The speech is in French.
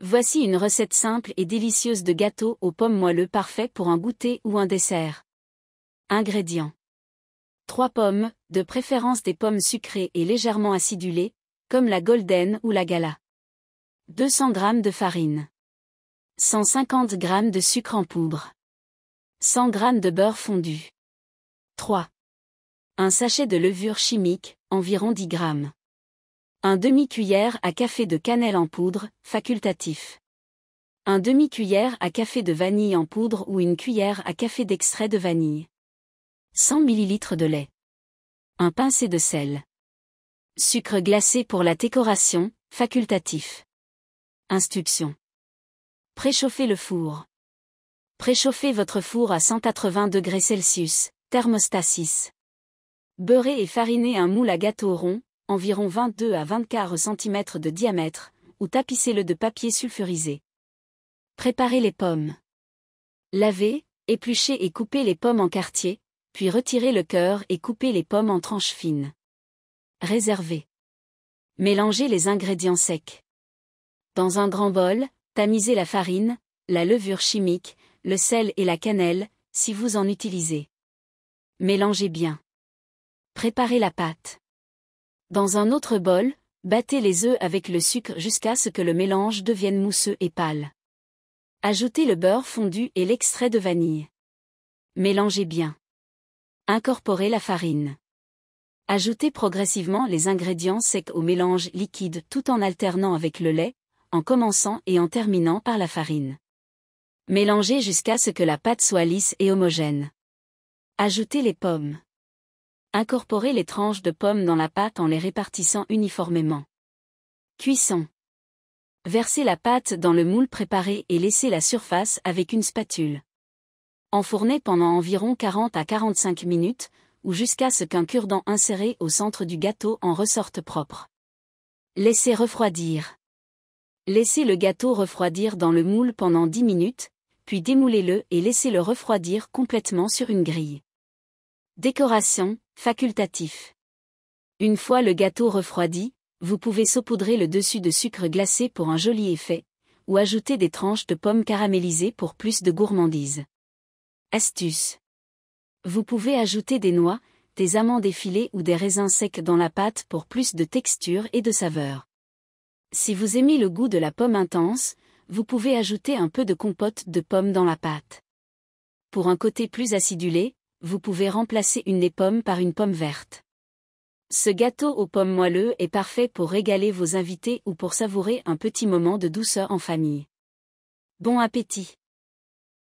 Voici une recette simple et délicieuse de gâteau aux pommes moelleux parfait pour un goûter ou un dessert. Ingrédients. 3 pommes, de préférence des pommes sucrées et légèrement acidulées, comme la golden ou la gala. 200 g de farine. 150 g de sucre en poudre. 100 g de beurre fondu. 3. Un sachet de levure chimique, environ 10 g. Un demi-cuillère à café de cannelle en poudre, facultatif. Un demi-cuillère à café de vanille en poudre ou une cuillère à café d'extrait de vanille. 100 ml de lait. Un pincé de sel. Sucre glacé pour la décoration, facultatif. Instructions. Préchauffez le four. Préchauffez votre four à 180 degrés Celsius, thermostat 6. Beurrez et farinez un moule à gâteau rond, environ 22 à 24 cm de diamètre, ou tapissez-le de papier sulfurisé. Préparez les pommes. Lavez, épluchez et coupez les pommes en quartiers, puis retirez le cœur et coupez les pommes en tranches fines. Réservez. Mélangez les ingrédients secs. Dans un grand bol, tamisez la farine, la levure chimique, le sel et la cannelle, si vous en utilisez. Mélangez bien. Préparez la pâte. Dans un autre bol, battez les œufs avec le sucre jusqu'à ce que le mélange devienne mousseux et pâle. Ajoutez le beurre fondu et l'extrait de vanille. Mélangez bien. Incorporez la farine. Ajoutez progressivement les ingrédients secs au mélange liquide tout en alternant avec le lait, en commençant et en terminant par la farine. Mélangez jusqu'à ce que la pâte soit lisse et homogène. Ajoutez les pommes. Incorporez les tranches de pommes dans la pâte en les répartissant uniformément. Cuisson. Versez la pâte dans le moule préparé et laissez la surface avec une spatule. Enfournez pendant environ 40 à 45 minutes, ou jusqu'à ce qu'un cure-dent inséré au centre du gâteau en ressorte propre. Laissez refroidir. Laissez le gâteau refroidir dans le moule pendant 10 minutes, puis démoulez-le et laissez-le refroidir complètement sur une grille. Décoration, facultatif. Une fois le gâteau refroidi, vous pouvez saupoudrer le dessus de sucre glacé pour un joli effet, ou ajouter des tranches de pommes caramélisées pour plus de gourmandise. Astuce. Vous pouvez ajouter des noix, des amandes effilées ou des raisins secs dans la pâte pour plus de texture et de saveur. Si vous aimez le goût de la pomme intense, vous pouvez ajouter un peu de compote de pommes dans la pâte. Pour un côté plus acidulé, vous pouvez remplacer une des pommes par une pomme verte. Ce gâteau aux pommes moelleux est parfait pour régaler vos invités ou pour savourer un petit moment de douceur en famille. Bon appétit!